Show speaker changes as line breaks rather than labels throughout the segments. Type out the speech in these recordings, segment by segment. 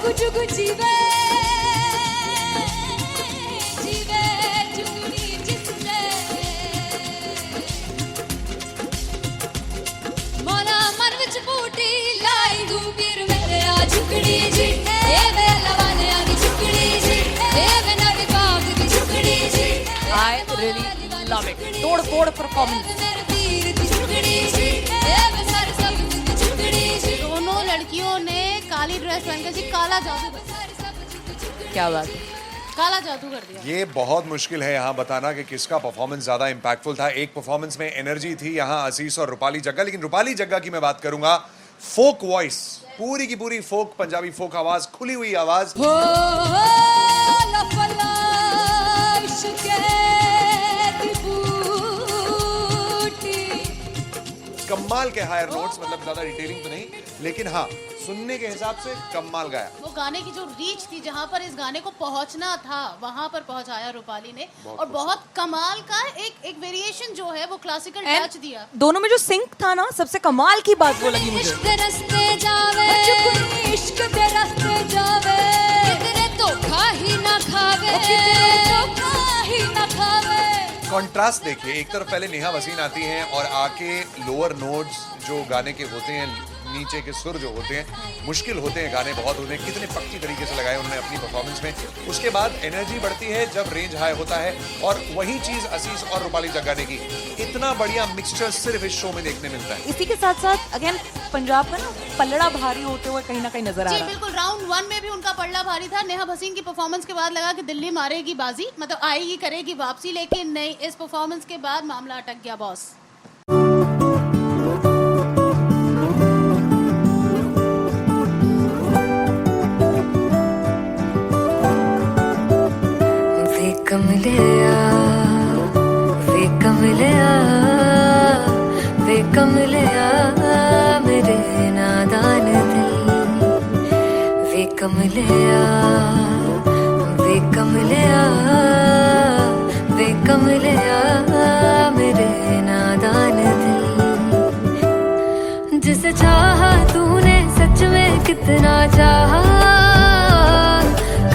जुगु जुगु जीवे जीवे जुगनी जिसने मोरा मन विच बूटी लाई गुबीर मेरे आ झुकड़ी जी ए वे लवाने आनी झुकड़ी जी ए वे नवी बाग की झुकड़ी जी
I really love it. तोड़ फोड़ परफॉर्मेंस।
दोनों लड़कियों ने काली ड्रेस पहनकर जी काला जादू कर दिया।
क्या बात है,
काला जादू कर दिया।
ये बहुत मुश्किल है यहाँ बताना कि किसका परफॉर्मेंस ज्यादा इंपैक्टफुल था। एक परफॉर्मेंस में एनर्जी थी यहाँ असीस और रूपाली जग्गा, लेकिन रूपाली जग्गा की मैं बात करूंगा फोक वॉइस, पूरी की पूरी फोक, पंजाबी फोक आवाज, खुली हुई आवाज। कमाल के हायर नोट्स, मतलब ज्यादा डिटेलिंग तो नहीं, लेकिन हाँ सुनने के हिसाब से कमाल गाया।
वो गाने की जो रीच थी, जहाँ पर इस गाने को पहुंचना था वहां पर पहुंचाया रूपाली ने, और बहुत कमाल का एक वेरिएशन जो है वो क्लासिकल टच दिया।
दोनों में जो सिंक था ना, सबसे कमाल की बात वो लगी मुझे।
इश्क रस्ते जावे इश्क दे रस्ते जावे कितने धोखा ही ना खावे धोखा ही ना खावे।
कॉन्ट्रास्ट देखिए, एक तरफ पहले नेहा वसीन आती हैं और आके लोअर नोट्स जो गाने के होते हैं, नीचे के सुर जो होते हैं, मुश्किल होते हैं, गाने बहुत होते हैं, कितने पक्की तरीके से लगाए उन्होंने अपनी परफॉर्मेंस में। उसके बाद एनर्जी बढ़ती है जब रेंज हाई होता है, और वही चीज असीस और रूपाली जग्गा ने की। इतना बढ़िया मिक्सचर सिर्फ इस शो में देखने मिलता है।
इसी के साथ साथ अगेन पंजाब का ना पलड़ा भारी होते हुए कहीं ना कहीं नजर आ
जी
रहा है।
बिल्कुल, राउंड 1 में भी उनका पलड़ा भारी था। नेहा भसीन की परफॉर्मेंस के बाद लगा कि दिल्ली मारेगी बाजी, मतलब आएगी करेगी वापसी, लेकिन नहीं, इस परफॉर्मेंस के बाद मामला अटक गया बॉस।
वे कमलिया मेरे नादान दिल, वे कमलिया मेरे नादान दिल। जिसे चाहा तूने सच में कितना चाहा,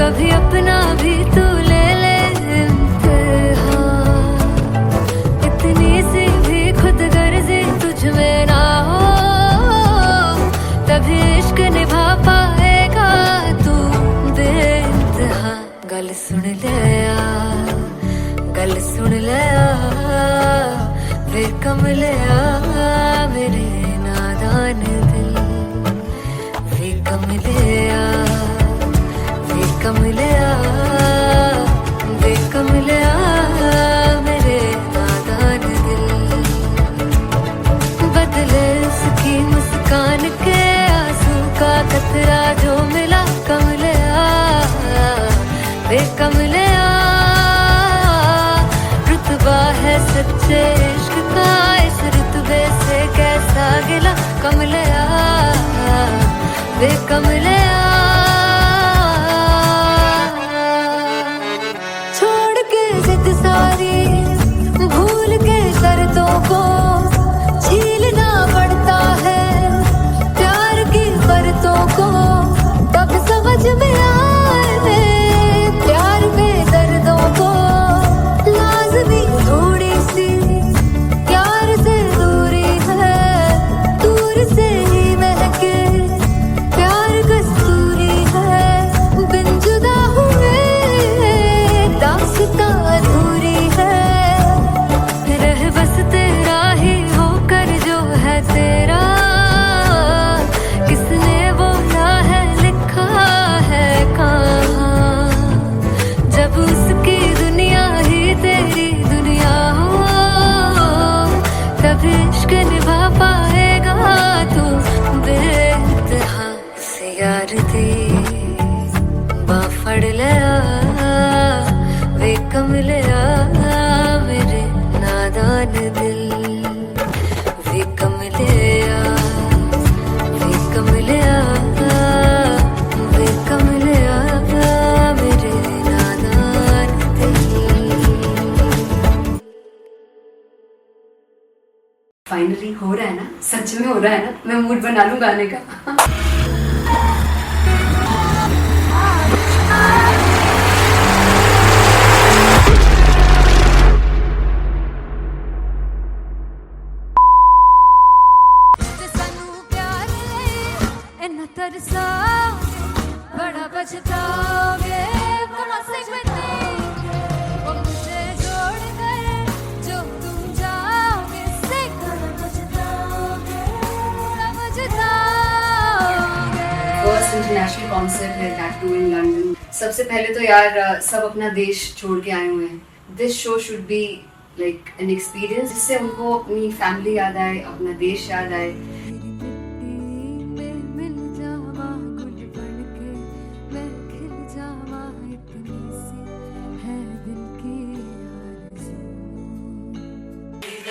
कभी अपना भी तू ले ले इम्तिहान। इतनी सी भी खुद गर्जी तुझ में ना हो, तभी इश्क निभा पाएगा तू बेइंतहा। गल सुन लिया, गल सुन लिया, वे कमलिया मेरे नादान दिल, वे कमलिया, वे कमलिया, वे कमलिया मेरे नादान दिल। बदले उसकी मुस्कान के आंसू का कतरा जो मिला कमलिया, वे कमलिया। रुतबा है सच्चे इश्क का, इस रुतबे से कैसा गिला कमलिया, वे कमलिया। छोड़ के जिद सारी, भूल के शर्तों को, झीलना पड़ता है प्यार की बरतों को, तब समझ में आए प्यार में दर्दों को। लाज़मी थोड़ी सी प्यार से दूरी है, दूर से ही महके प्यार कस्तूरी है। बिन जुदा हुए दास्तां अधूरी है, रह बस तेरा ही होकर जो है तेरा। किसने बोला है लिखा है कहाँ, जब उसकी दुनिया ही तेरी दुनिया हो, तब इश्क निभा पाएगा तू बेइंतहा। से यार दी बां फड़ लिया, वे कमलिया मेरे नादान दिल, वे कमलिया, वे कमलिया, वे कमलिया मेरे नादान दिल।
फाइनली हो रहा है ना, सच में हो रहा है ना, मैं मूड बना लूं गाने का।
पछताओगे Come on, sing with me वो मुझे छोड़ कर जो तुम जाओगे Sing पछताओगे
फर्स्ट इंटरनेशनल कॉन्सर्ट है दैट टू इन लंदन. सबसे पहले तो यार सब अपना देश छोड़ के आए हुए हैं. This show should be like an experience जिससे उनको अपनी फैमिली याद आए, अपना देश याद आए.
मिल जावा गुल बनके मैं खिल जावा इतनी सी है दिल की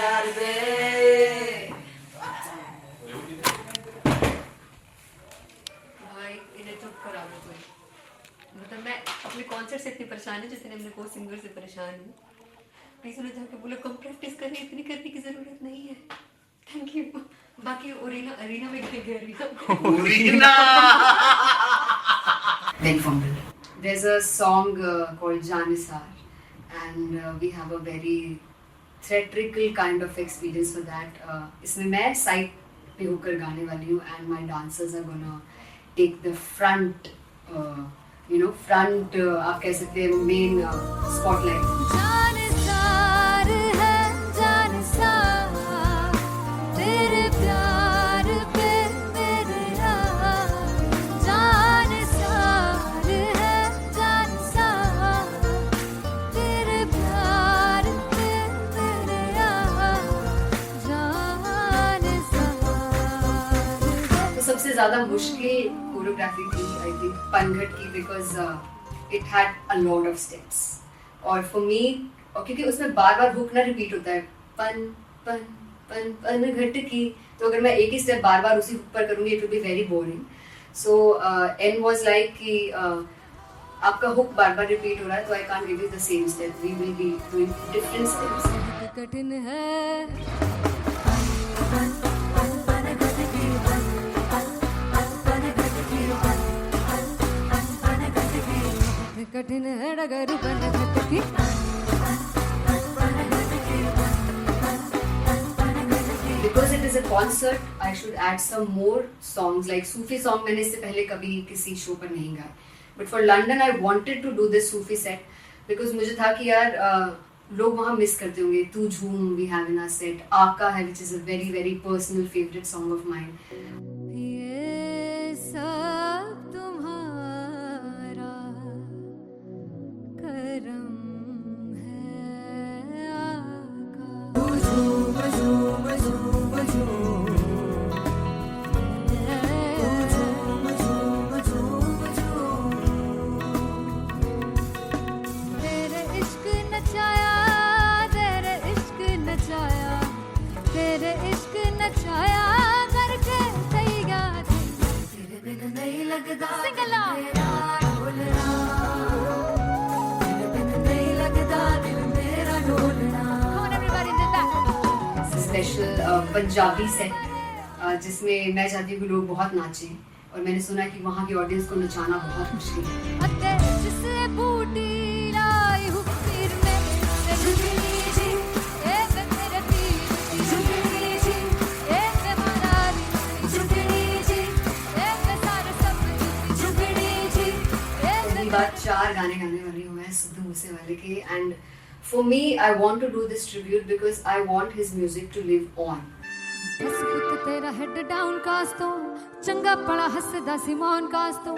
आरज़ू
भाई इन्हें चुप करा दो कोई. मतलब मैं अपने कॉन्सर्ट से इतनी परेशान हूँ जितने अपने को सिंगर से परेशान हूँ. प्लीज उन्हें जाके बोलो कम प्रैक्टिस करें, इतनी करने की जरूरत नहीं है. Thank you. बाकी अरीना में गए arena Ben Fumble. There's a song called Janisar and we have a very theatrical kind of experience for that. इसमें मैं साइड पे होकर गाने वाली हूँ and my dancers are gonna take the front, front आप कह सकते हैं main spotlight.
जानसार है जानसार तेरे प्यार पे मेरे जानसार है जानसार तेरे प्यार पे मेरे जानसार.
तो सबसे ज़्यादा मुश्किल कोरियोग्राफी थी आई थिंक पनघट की because it had a lot of steps. और फॉर मी क्योंकि उसमें बार बार हुक ना रिपीट होता है पन पन पन पन घट की, तो अगर मैं एक ही स्टेप बार बार उसी हुक पर करूँगी it will be very boring. So an was like कि आपका हुक बार बार रिपीट हो रहा है तो I can't give you the same step, we will be doing different steps.
कठिन है कठिन है डगर पनघट की
Because it is a concert, I should add some more songs like Sufi song. मैंने इससे पहले कभी किसी शो पर नहीं गाए. But for London, I wanted to do this Sufi set because मुझे था कि यार लोग वहाँ मिस करते होंगे. तू झूम we have in our set. आका है which is a very very personal favorite song of mine.
ये सब तुम्हारा करम है आका. तेरे इश्क नचाया तेरे इश्क नचाया तेरे इश्क नचाया करके तैयार तेरे बिन नहीं लगता सिंगला तेरे बिन नहीं लगता दिल मेरा ढोलना. Come on everybody did that.
Special Punjabi set जिसमें मैं चाहती हूँ कि लोग बहुत नाचें और मैंने सुना कि वहाँ की ऑडियंस को नचाना बहुत मुश्किल है.
अते जिससे बूटी लाई हूँ पीर में झुकनी जी ए वे तेरे पीर की झुकनी जी ए वे मनाली झुकनी जी ए वे सारे सब झुकनी जी ए
पहली बार 4 गाने गाने वाली हूँ मैं सिद्धू मूसेवाले के. And for me I want to do this tribute because I want his music to live on.
बस पुत तेरा हेड डाउन कास तो चंगा पड़ा हसदा सिमोन कास तो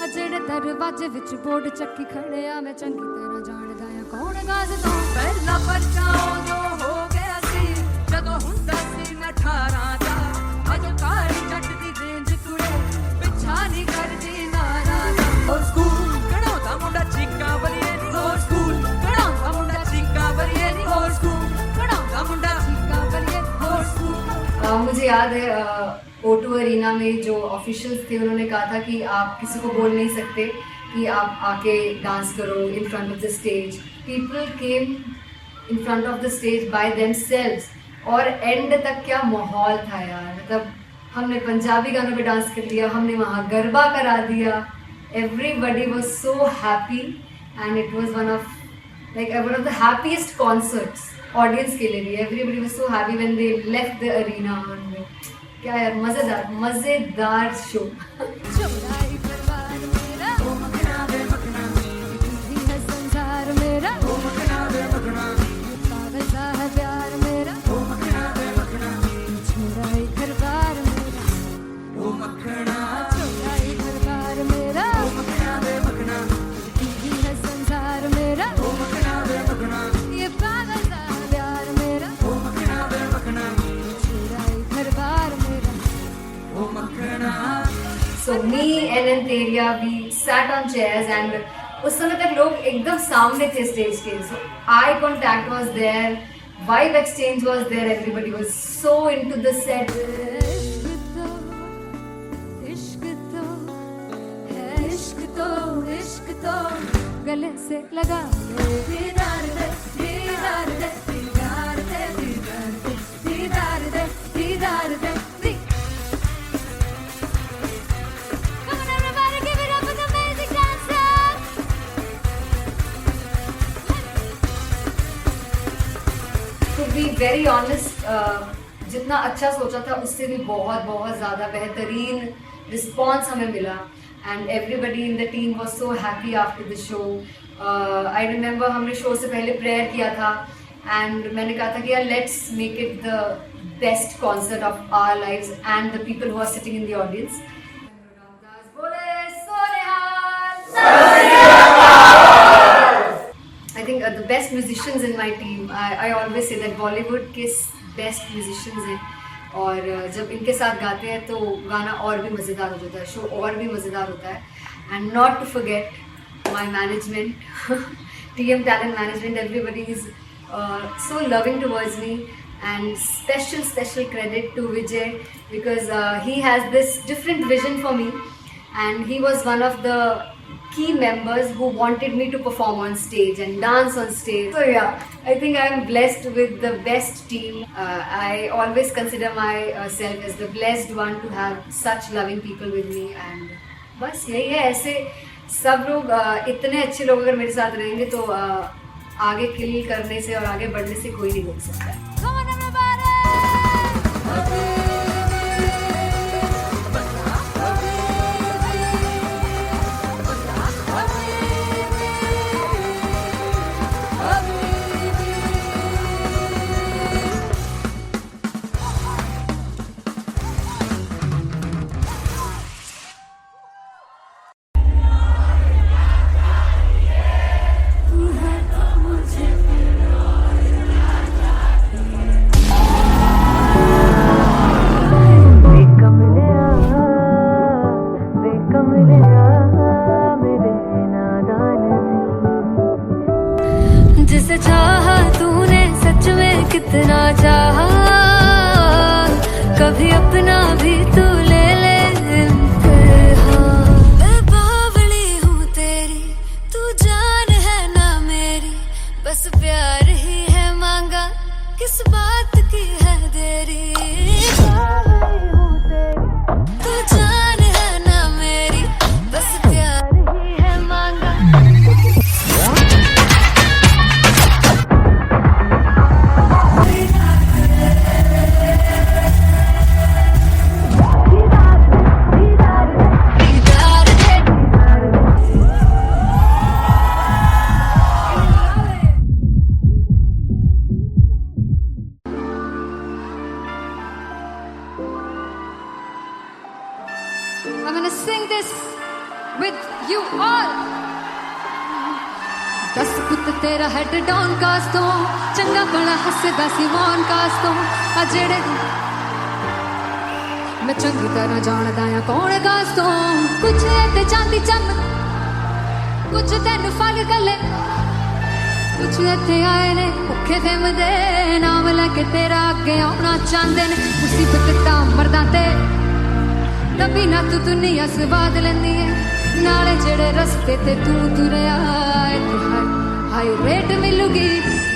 अजेड़े दरवाजे विच बोर्ड चक्की खड़े आ मैं चंगी तरह जानदा आ कौन गाज तो
ਪਹਿਲਾ ਬੱਚਾ ਉਦੋਂ ਹੋ ਗਿਆ ਸੀ ਜਦੋਂ ਹੁੰਦਾ ਸੀ ਮੈਂ 18 ਦਾ. ਅਜੋ ਕਾਲੀ ਜੱਟ ਦੀ ਰੇਂਜ ਕੁੜੇ ਪਿੱਛਾ ਨਹੀਂ ਕਰਦੀ ਨਾਰਾ ਦਾ. ਹੋਰ ਸਕੂਲ ਕਢਾਉਂਦਾ ਮੁੰਡਾ ਚੀਕਾਂ ਬਲੀਏ ਨੀ. ਹੋਰ ਸਕੂਲ ਕਢਾਉਂਦਾ ਮੁੰਡਾ ਚੀਕਾਂ ਬਲੀਏ ਨੀ. ਹੋਰ ਸਕੂਲ ਕਢਾਉਂਦਾ ਮੁੰਡਾ ਚੀਕਾਂ ਬਲੀਏ ਹੋਰ ਸਕੂਲ.
मुझे याद है O2 अरीना में जो ऑफिशियल्स थे उन्होंने कहा था कि आप किसी को बोल नहीं सकते कि आप आके डांस करो in front of the stage. People came in front of the stage by themselves और एंड तक क्या माहौल था यार. मतलब हमने पंजाबी गानों पे डांस कर लिया, हमने वहाँ गरबा करा दिया. Everybody was so happy and it was one of the happiest concerts audience के लिए भी. Everybody was so happy when they left the arena. क्या यार मजेदार शो.
चौराई परवार मेरा ओ मगना
me and Anteria, we sat on chairs and उस समय तक लोग एकदम सामने थे स्टेज के. So eye contact was there, vibe exchange was there, everybody was so into the set.
इश्क तो है, इश्क तो गले से लगा दीदार दे दीदार दे दीदार दे दीदार दे दीदार दे. Come on everybody, give it up for the amazing dancers.
To be very honest, जितना अच्छा सोचा था उससे भी बहुत बहुत ज़्यादा बेहतरीन रिस्पॉन्स हमें मिला. And everybody in the team was so happy after the show. I remember हमने शो से पहले प्रेयर किया था and मैंने कहा था कि यार let's make it the best concert of our lives and the people who are sitting in the audience. I think the best musicians in my team. I always say that Bollywood के best musicians हैं. और जब इनके साथ गाते हैं तो गाना और भी मज़ेदार हो जाता है, शो और भी मज़ेदार होता है. And not to forget my management, TM Talent Management, everybody is so loving towards me. And special credit to Vijay because he has this different vision for me and he was one of the key members who wanted me to perform on stage and dance on stage. So yeah, I think I am blessed with the best team. I always consider myself as the blessed one to have such loving people with me. And बस यही है, ऐसे सब लोग इतने अच्छे लोग अगर मेरे साथ रहेंगे तो आगे किल करने से और आगे बढ़ने से कोई नहीं रोक सकता है.
Come on everybody.
जिसे चाहा तूने सच में कितना चाहा, कभी अपना भी तू ले ले इम्तिहान. मैं बावली हूँ तेरी, तू जान है ना मेरी, बस प्यार ही है मांगा, किस बात की है देरी. बावली हूँ तेरी, तू जान है ना मेरी, बस प्यार ही है मांगा.
I'm gonna sing this with you all. दस पुत तेरा हेड डाउन कास तो चंगा बड़ा हसदा सी मौन कास तो आ जेड़े मैं चंगी तरह जानदा आ कौन कास तो. कुछ ते चांदी चम कुछ तेन फल गले, कुछ इत्थे आए ने भुखे फिमदे, नाम लैके तेरा अगे आउणा चाहंदे ने. मुसीबत तां मरदां ते तभी ना तू दुनिया स्वाद लेंदी है, नाले जेड़े रस्ते ते तू तुरया इत्थे हाई रेट मिलूगी,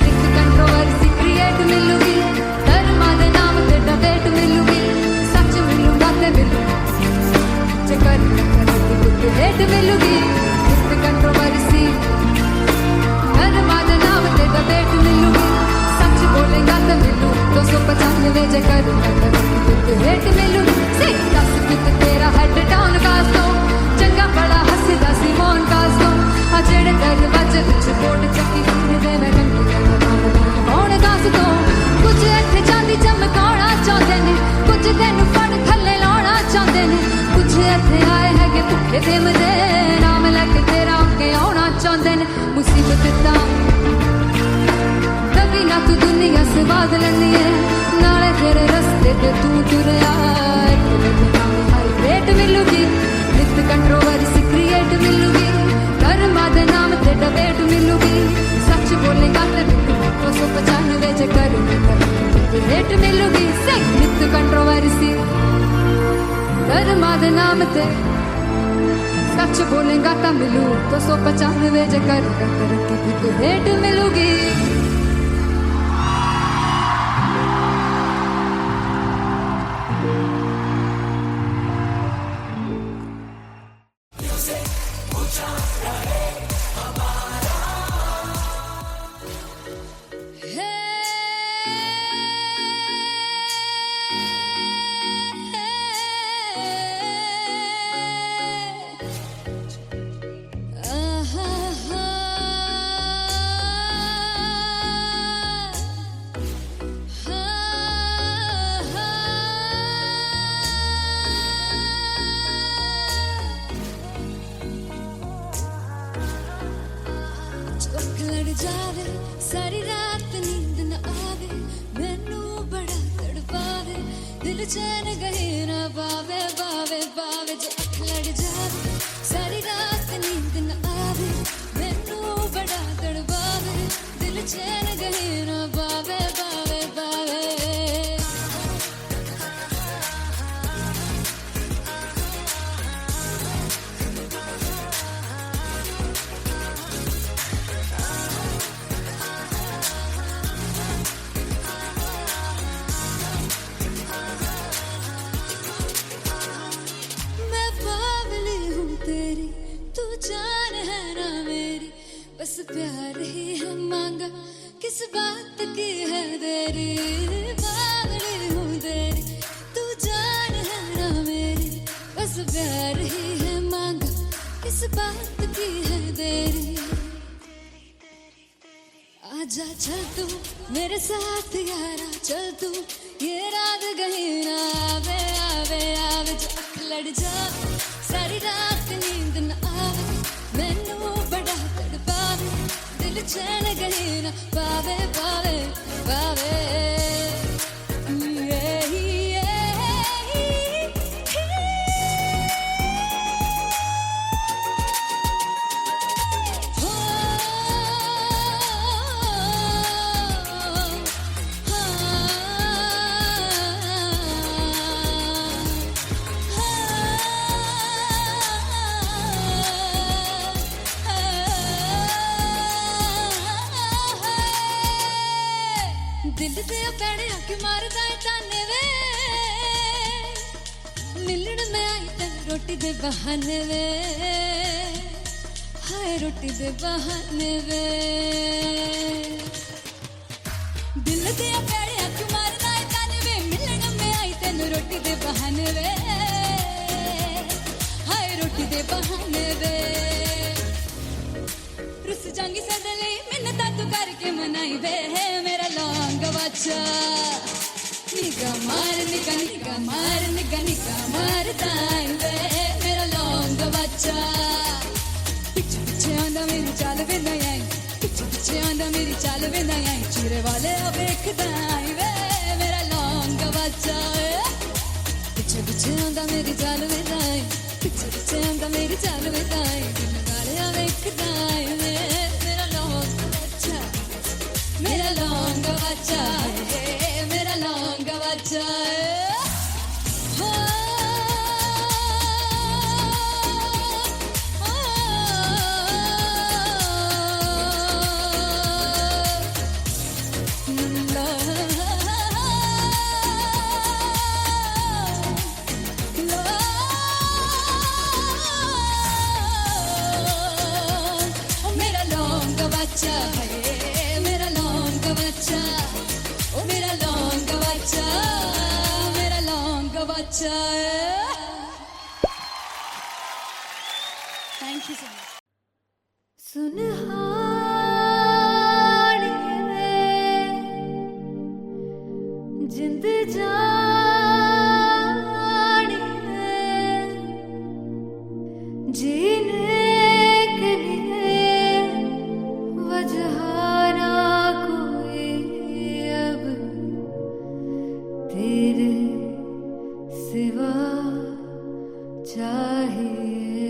एक कंट्रोवर्सी क्रिएट मिलूगी, धर्मा दे नाम ते डिबेट मिलूगी, सच मिलूगा ते मिलू चकर कुछ रेट मिलूगी, एक कंट्रोवर्सी धर्मा दे नाम ते डिबेट मिलूगी, सच बोलेगा ते मिलू 295 चकर रेट मिलूगी. दस पुत तेरा हेड डाउन कास तो चंगा बड़ा हसदा सी मौन कास तो आ जेड़े दरवाजे विच बोर्ड चक्की फिरदे मैं कौन कास तो. कुछ इत्थे चांदी चमकाउणा चाहंदे ने, कुछ तैनू फड़ थल्ले लाउणा चाहंदे ने, कुछ इत्थे आए हैगे भुखे फिमदे, नाम लैके तेरा अगे आउणा चाहंदे ने. मुसीबत तां तभी ना तू दुनिया स्वाद लैंदी है, नाले तेरे रस्ते ते तू तुरया रेट मिलूगी, एक
कंट्रोवर्सी क्रिएट मिलूगी, कर्मा दे नाम ते डिबेट मिलूगी, सच बोलेगा ते 295 जे करेगा रेट मिलूगी, सही नित कंट्रोवर्सी कर्मा दे नाम ते सच बोलेगा तो मिलू 295 जे करेगा तरक्की रेट मिलूगी।
जावे सारी रात नींद न आवे, मैनू बड़ा तड़पावे, दिल चैन गहे ना पावे पावे पावे। जो अख लड़ जावे सारी रात नींद न आवे, मैनू बड़ा तड़पावे, दिल चैन गहे ना पावे पावे पावे। जान है ना मेरी, बस प्यार ही है मांगा, किस बात की है देरी, बावली हूँ तेरी, तू जान है ना मेरी, बस प्यार ही है मांगा, किस बात की है देरी। आजा चल तू मेरे साथ यारा, चल तू ये रात गही ना आवे आवे आवे। जो अख लड़ जावे सारी रात नींद न आवे, मैनू बड़ा तड़पावे, दिल चैन गहे ना पावे पावे पावे। दिल दे पैड़े आके मारदा है ताने वे, मिलन में आई तेन रोटी दे बहाने वे, हाय रोटी दे बहाने वे। दिल दे पैड़े आके मारदा है ताने वे, मिलन में आई तेन रोटी दे बहाने वे, हाय रोटी दे बहाने वे। रुस जांगी सदले मिन्नता तू करके मनाई वे, मेरा लौंग बच्चा निगा मार निगा निगा मार निगा निगा मार ताई वे, मेरा लौंग बच्चा। पीछे पीछे आंदा मेरी चाल वे ना आई, पीछे पीछे आंदा मेरी चाल वे ना आई, चिरे वाले वेखदा आई वे, मेरा लौंग बच्चा। पीछे पीछे आंदा मेरी चाल वे ना आई, पीछे पीछे आंदा मेरी चाल वे ना आई, दिन वाले वेखदा आई वे, मेरा लौंग बच्चा, मेरा लौंग बच्चा है, मेरा लौंग बच्चा है। मेरा लौंग बच्चा है, मेरा लौंग बच्चा, ओ मेरा लौंग बच्चा, मेरा लौंग बच्चा।
Thank you so much.
सुनहाड़िए जिंद जानिए, जीने के लिए वजह ना कोई अब तेरे सिवा चाहिए।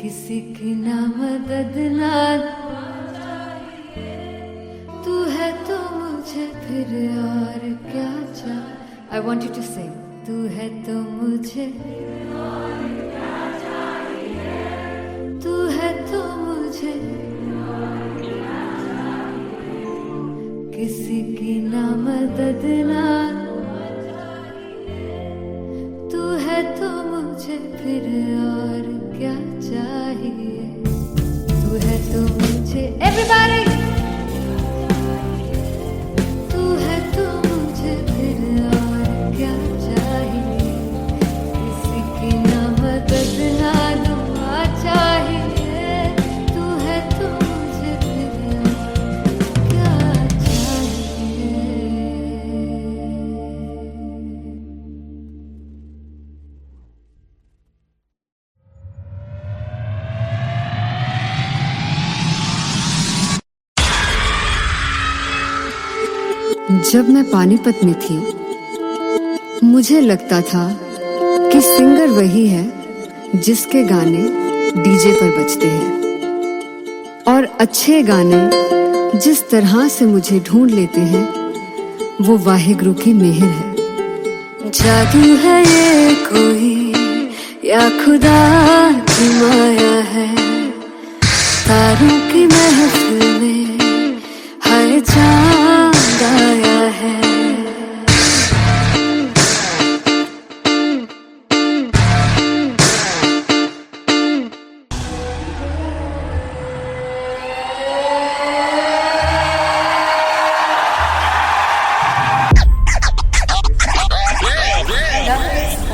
किसी की ना मदद ना तू है तो मुझे फिर और क्या चाहिए. I want you to sing. तू है तो मुझे तू है तो मुझे किसी की ना मदद ना तू है तो मुझे फिर और क्या चाहिए. तू है तो मुझे everybody तू है तो मुझे फिर और क्या चाहिए. किसी की ना मदद ना दुआ चाहिए. तू है तो मुझे फिर और क्या चाहिए. जब मैं पानीपत में थी मुझे लगता था कि सिंगर वही है जिसके गाने डीजे पर बजते हैं और अच्छे गाने जिस तरह से मुझे ढूंढ लेते हैं वो वाहिगुरु की मेहर है. जादू है ये कोई या खुदा की माया है. तारों की महफिल में हर चांद आया है.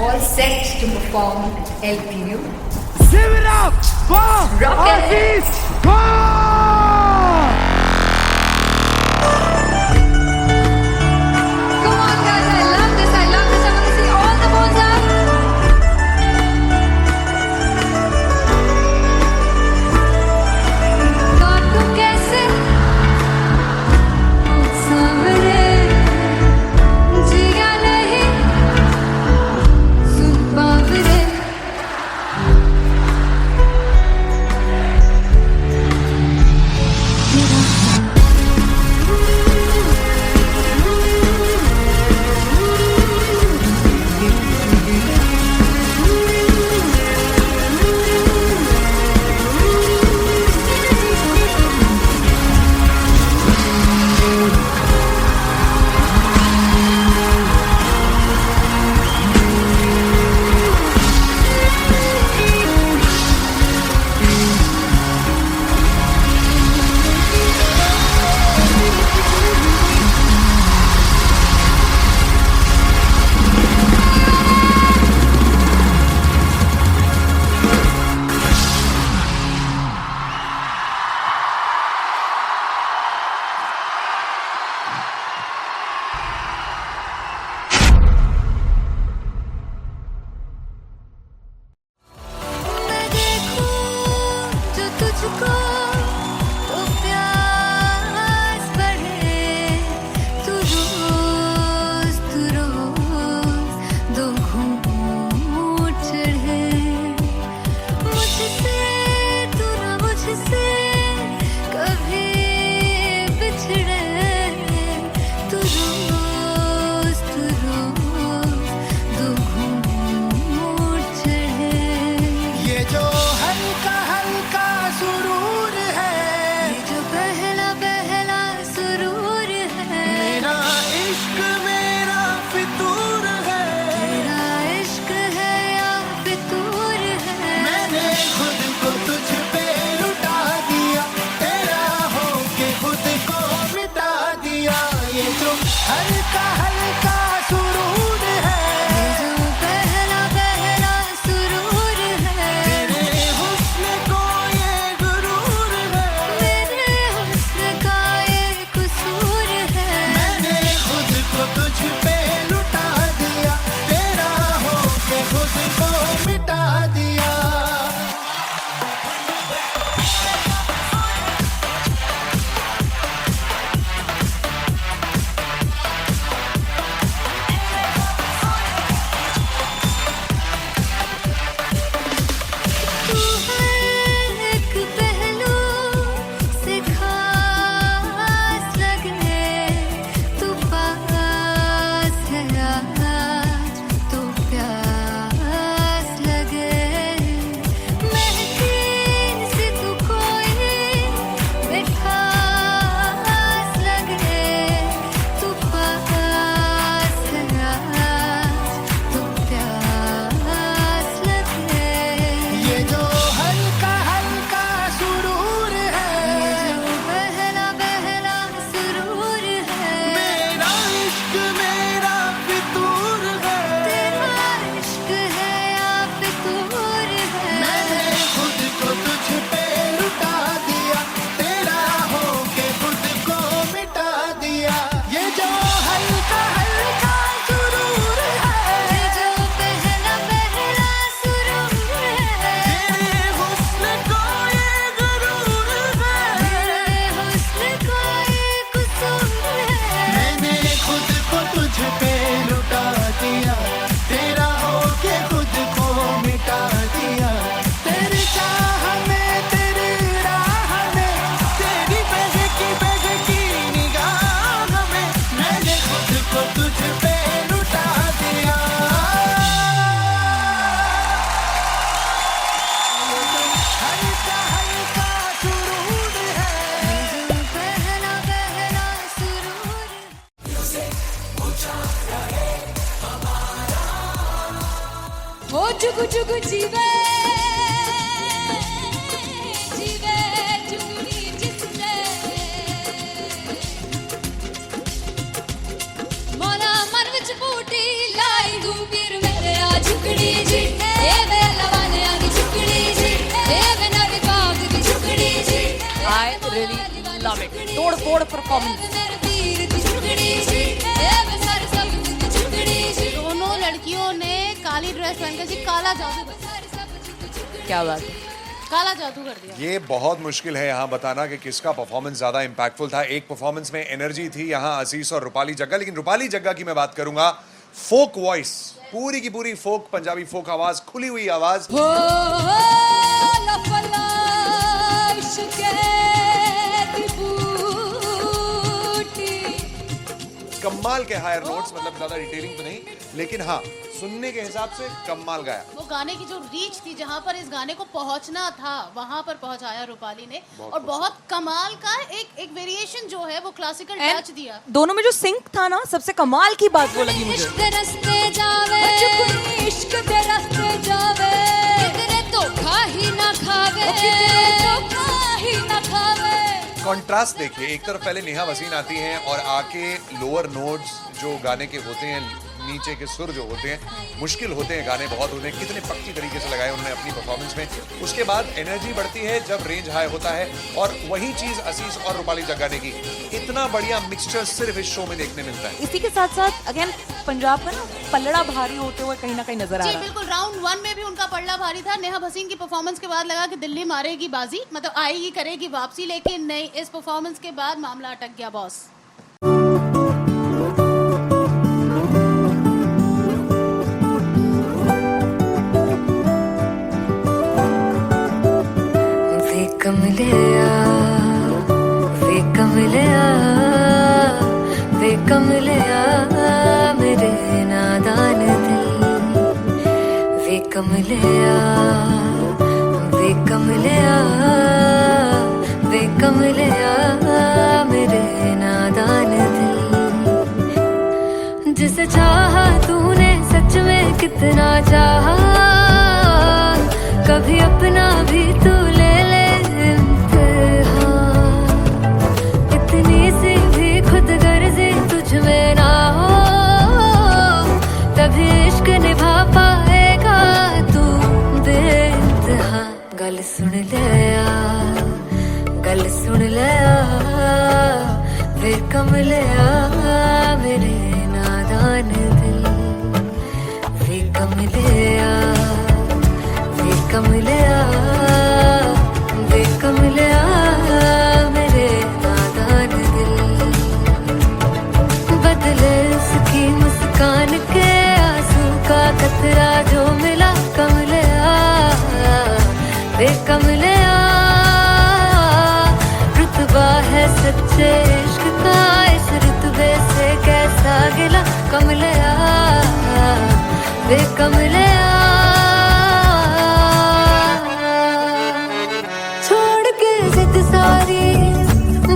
All set to perform LPU.
Give it up for
Rock and
Artist Bob!
Come on, guys, I love this. I want to see all the balls up. काटूं कैसे सामने जिया नहीं सुन पावरे.
जुगु जुगु जीवे जीवे जुगनी जिसने मोला मन विच बूटी लाई हूँ पीर मेरे आ झुकड़ी जी ए वे लवाने आ झुकड़ी जी ए वे नवी बाग की झुकड़ी जी
I really love it. तोड़ फोड़ परफॉर्मेंस।
मेरे पीर की झुकड़ी जी ए वे सारे सब की झुकड़ी जी
दोनों लड़कियों ने काली ड्रेस पहनकर जी काला जादू कर दिया।
क्या बात है।
काला जादू कर दिया।
ये बहुत मुश्किल है यहाँ बताना कि किसका परफॉर्मेंस ज्यादा इंपैक्टफुल था। एक परफॉर्मेंस में एनर्जी थी यहाँ असीस और रूपाली जग्गा, लेकिन रूपाली जग्गा की मैं बात करूंगा। फोक वॉइस, पूरी की पूरी फोक, पंजाबी फोक आवाज, खुली हुई आवाज।
हो लफला इश्क़ दी बूटी
कमाल के हायर नोट्स, मतलब ज्यादा डिटेलिंग तो नहीं, लेकिन हाँ सुनने के हिसाब से कमाल गाया।
वो गाने की जो रीच थी, जहाँ पर इस गाने को पहुंचना था वहां पर पहुंचाया रूपाली ने, और बहुत कमाल का एक वेरिएशन जो है वो क्लासिकल टच दिया।
दोनों में जो सिंक था ना, सबसे कमाल की बात वो लगी मुझे।
इश्क़ दे रस्ते जावे चुकनी इश्क़ दे रस्ते जावे कितने धोखा ही ना खावे कितने धोखा ही ना खावे।
कॉन्ट्रास्ट देखिए, एक तरफ पहले नेहा वसीन आती हैं और आके लोअर नोट्स जो गाने के होते हैं, नीचे के सुर जो होते हैं, मुश्किल होते हैं, गाने बहुत होते हैं, कितने पक्की तरीके से लगाए उन्होंने अपनी परफॉर्मेंस में। उसके बाद एनर्जी बढ़ती है जब रेंज हाई होता है, और वही चीज असीस और रूपाली जग्गा ने की। इतना बढ़िया मिक्सचर सिर्फ इस शो में देखने मिलता है।
इसी के साथ साथ अगेन पंजाब का ना पल्लड़ा भारी होते हुए कहीं ना कहीं नजर आ
जी
रहा है।
बिल्कुल, राउंड 1 में भी उनका पल्ला भारी था। नेहा भसीन की परफॉर्मेंस के बाद लगा कि दिल्ली मारेगी बाजी, मतलब आएगी करेगी वापसी, लेकिन नहीं, इस परफॉर्मेंस के बाद मामला अटक गया बॉस।
वे कमलिया मेरे नादान दिल, वे कमलिया वे कमलिया वे कमलिया मेरे नादान दिल। जिसे चाहा तूने सच में कितना चाहा, कभी अपना भी तू ले ले इम्तिहान। इतनी सी भी खुद गर्जी तुझ में ना हो, तभी इश्क निभा पाएगा तू बेइंतहा। गल सुन लिया, गल सुन लिया, वे कमलिया मेरे नादान दिल, वे कमलिया वे कमलिया वे कमलिया मेरे नादान दिल। बदले उसकी मुस्कान के आंसू का कतरा जो मिला कमलिया, वे कमलिया। रुतबा है सच्चे इश्क का, इस रुतबे से कैसा गिला कमलिया, वे कमलिया। छोड़ के जिद सारी,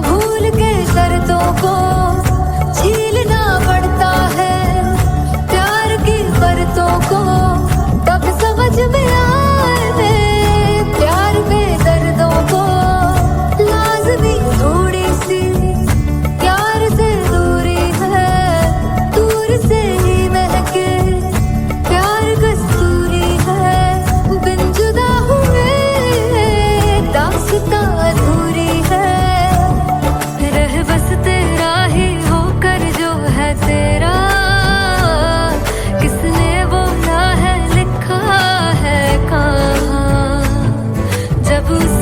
भूल के शर्तों को, झीलना पड़ता है प्यार की शर्तों को। तब समझ में आए प्यार में दर्दों को, लाज़मी थोड़ी सी प्यार से दूरी है, दूर से ही महके प्यार कस्तूरी है। बिन जुदा हुए दास्तां अधूरी है, रह बस तेरा ही होकर जो है तेरा। किसने बोला है लिखा है कहाँ, जब उस